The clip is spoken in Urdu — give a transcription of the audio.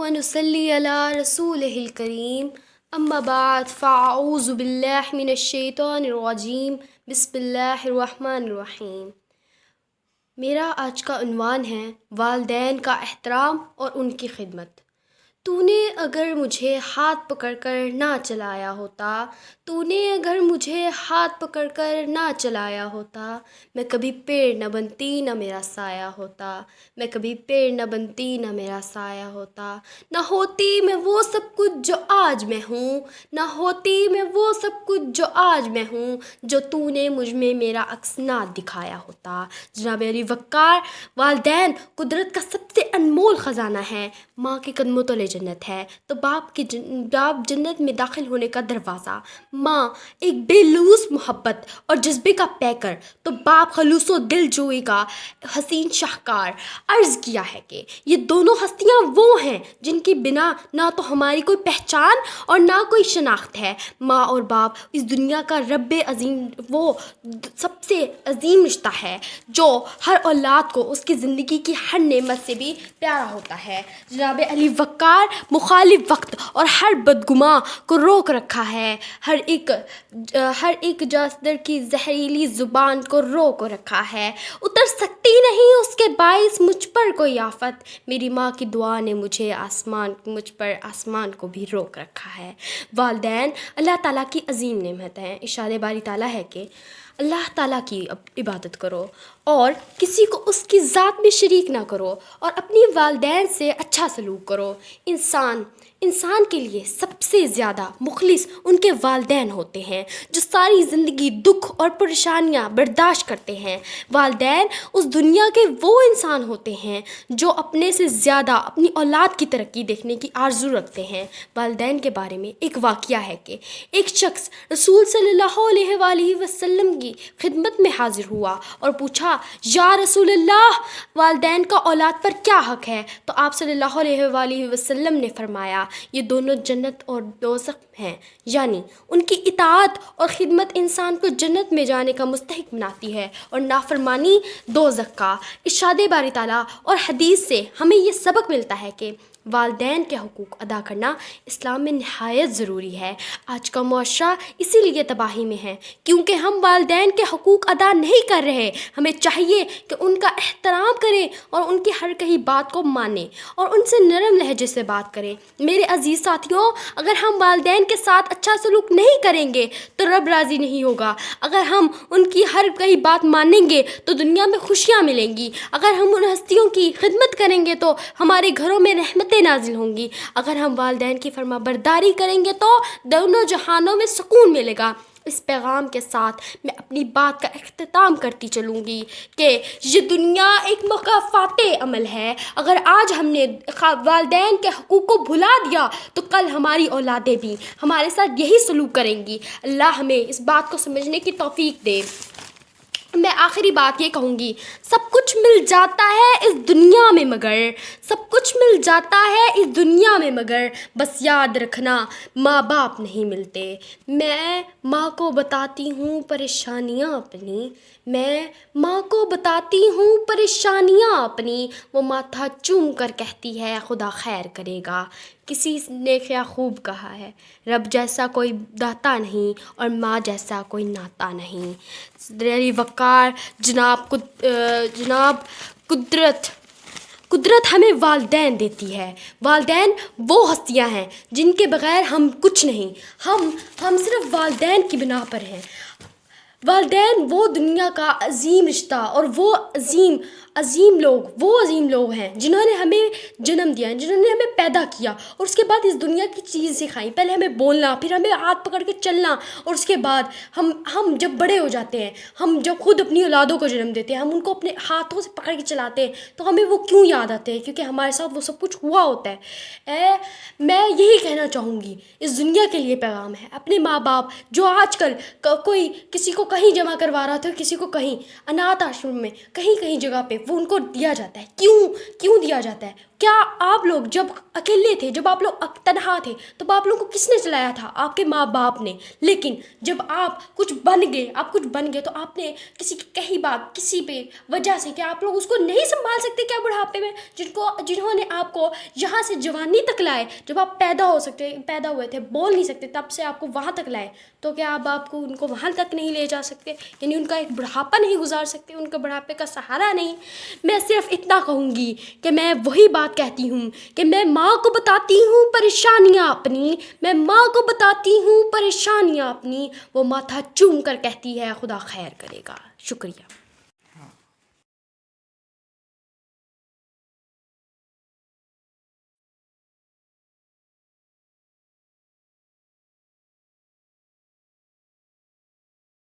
ونصلي على رسوله الكريم اما بعد فاعوذ باللہ من الشیطان الرجیم بسم اللہ الرحمن الرحیم۔ میرا آج کا عنوان ہے والدین کا احترام اور ان کی خدمت۔ تو نے اگر مجھے ہاتھ پکڑ کر نہ چلایا ہوتا، تو نے اگر مجھے ہاتھ پکڑ کر نہ چلایا ہوتا، میں کبھی پیڑ نہ بنتی نہ میرا سایہ ہوتا، میں کبھی پیڑ نہ بنتی نہ میرا سایہ ہوتا، نہ ہوتی میں وہ سب کچھ جو آج میں ہوں، نہ ہوتی میں وہ سب کچھ جو آج میں ہوں، جو تو نے مجھ میں میرا عکس نہ دکھایا ہوتا۔ جناب علی وقار، والدین قدرت کا سب سے انمول خزانہ ہے۔ ماں کے قدموں تلے جنت ہے تو باپ جنت میں داخل ہونے کا دروازہ۔ ماں ایک بے لوث محبت اور جذبے کا پیکر تو باپ خلوص و دل جوئی کا حسین شاہکار۔ عرض کیا ہے کہ یہ دونوں ہستیاں وہ ہیں جن کی بنا نہ تو ہماری کوئی پہچان اور نہ کوئی شناخت ہے۔ ماں اور باپ اس دنیا کا رب عظیم، وہ سب سے عظیم رشتہ ہے جو ہر اولاد کو اس کی زندگی کی ہر نعمت سے بھی پیارا ہوتا ہے۔ جناب علی وقار مخالف وقت اور ہر بدگماں کو روک رکھا ہے، ہر ایک جاسدر کی زہریلی زبان کو روک رکھا ہے۔ اتر سکتی نہیں اس کے باعث مجھ پر کوئی آفت، میری ماں کی دعا نے مجھ پر آسمان کو بھی روک رکھا ہے۔ والدین اللہ تعالیٰ کی عظیم نعمت ہیں۔ ارشاد باری تعالیٰ ہے کہ اللہ تعالیٰ کی عبادت کرو اور کسی کو اس کی ذات میں شریک نہ کرو اور اپنی والدین سے اچھا سلوک کرو۔ انسان کے لیے سب سے زیادہ مخلص ان کے والدین ہوتے ہیں جو ساری زندگی دکھ اور پریشانیاں برداشت کرتے ہیں۔ والدین اس دنیا کے وہ انسان ہوتے ہیں جو اپنے سے زیادہ اپنی اولاد کی ترقی دیکھنے کی آرزو رکھتے ہیں۔ والدین کے بارے میں ایک واقعہ ہے کہ ایک شخص رسول صلی اللہ علیہ وآلہ وسلم کی خدمت میں حاضر ہوا اور پوچھا، یا رسول اللہ، والدین کا اولاد پر کیا حق ہے؟ تو آپ صلی اللہ علیہ وآلہ وسلم نے فرمایا، یہ دونوں جنت اور دوزخ ہیں، یعنی ان کی اطاعت اور خدمت انسان کو جنت میں جانے کا مستحق بناتی ہے اور نافرمانی دوزخ کا۔ ارشاد باری تعالیٰ اور حدیث سے ہمیں یہ سبق ملتا ہے کہ والدین کے حقوق ادا کرنا اسلام میں نہایت ضروری ہے۔ آج کا معاشرہ اسی لیے تباہی میں ہے کیونکہ ہم والدین کے حقوق ادا نہیں کر رہے۔ ہمیں چاہیے کہ ان کا احترام کریں اور ان کی ہر کہی بات کو مانیں اور ان سے نرم لہجے سے بات کریں۔ میرے عزیز ساتھیوں، اگر ہم والدین کے ساتھ اچھا سلوک نہیں کریں گے تو رب راضی نہیں ہوگا۔ اگر ہم ان کی ہر کہی بات مانیں گے تو دنیا میں خوشیاں ملیں گی۔ اگر ہم ان ہستیوں کی خدمت کریں گے تو ہمارے گھروں میں رحمتیں نازل ہوں گی۔ اگر ہم والدین کی فرما برداری کریں گے تو دونوں جہانوں میں سکون ملے گا۔ اس پیغام کے ساتھ میں اپنی بات کا اختتام کرتی چلوں گی کہ یہ دنیا ایک مکافات عمل ہے۔ اگر آج ہم نے والدین کے حقوق کو بھلا دیا تو کل ہماری اولادیں بھی ہمارے ساتھ یہی سلوک کریں گی۔ اللہ ہمیں اس بات کو سمجھنے کی توفیق دے۔ میں آخری بات یہ کہوں گی، سب کچھ مل جاتا ہے اس دنیا میں مگر، سب کچھ مل جاتا ہے اس دنیا میں مگر، بس یاد رکھنا ماں باپ نہیں ملتے۔ میں ماں کو بتاتی ہوں پریشانیاں اپنی، میں ماں کو بتاتی ہوں پریشانیاں اپنی، وہ ماتھا چوم کر کہتی ہے خدا خیر کرے گا۔ کسی نے کیا خوب کہا ہے، رب جیسا کوئی داتا نہیں اور ماں جیسا کوئی ناتا نہیں۔ علی وقار، جناب قدرت ہمیں والدین دیتی ہے۔ والدین وہ ہستیاں ہیں جن کے بغیر ہم کچھ نہیں، ہم صرف والدین کی بنا پر ہیں۔ والدین وہ دنیا کا عظیم رشتہ اور وہ عظیم لوگ ہیں جنہوں نے ہمیں جنم دیا، جنہوں نے ہمیں پیدا کیا اور اس کے بعد اس دنیا کی چیز سکھائی۔ پہلے ہمیں بولنا، پھر ہمیں ہاتھ پکڑ کے چلنا اور اس کے بعد ہم جب بڑے ہو جاتے ہیں، ہم جب خود اپنی اولادوں کو جنم دیتے ہیں، ہم ان کو اپنے ہاتھوں سے پکڑ کے چلاتے ہیں تو ہمیں وہ کیوں یاد آتے ہیں؟ کیونکہ ہمارے ساتھ وہ سب کچھ ہوا ہوتا ہے۔ میں یہی کہنا چاہوں گی، اس دنیا کے لیے پیغام ہے، اپنے ماں باپ جو آج کل کوئی کسی کو کہیں جمع کروا رہا تھا، کسی کو کہیں اناتھ آشرم میں کہیں جگہ پہ وہ ان کو دیا جاتا ہے۔ کیوں دیا جاتا ہے؟ کیا آپ لوگ جب اکیلے تھے، جب آپ لوگ تنہا تھے، تب آپ لوگوں کو کس نے چلایا تھا؟ آپ کے ماں باپ نے. لیکن جب آپ کچھ بن گئے تو آپ نے کسی کی کہی بات، کسی پہ وجہ سے کیا آپ لوگ اس کو نہیں سنبھال سکتے کیا بڑھاپے میں؟ جنہوں نے آپ کو یہاں سے جوانی تک لائے، جب آپ پیدا ہوئے تھے، بول نہیں سکتے، تب سے آپ کو وہاں تک لائے، تو کیا آپ کو ان کو وہاں تک نہیں لے جا سکتے؟ یعنی ان کا ایک بڑھاپا نہیں گزار سکتے، ان کا بڑھاپے کا سہارا نہیں؟ میں صرف اتنا کہوں گی کہ میں وہی بات کہتی ہوں کہ میں ماں کو بتاتی ہوں پریشانیاں اپنی، وہ ماتھا چوم کر کہتی ہے خدا خیر کرے گا. شکریہ.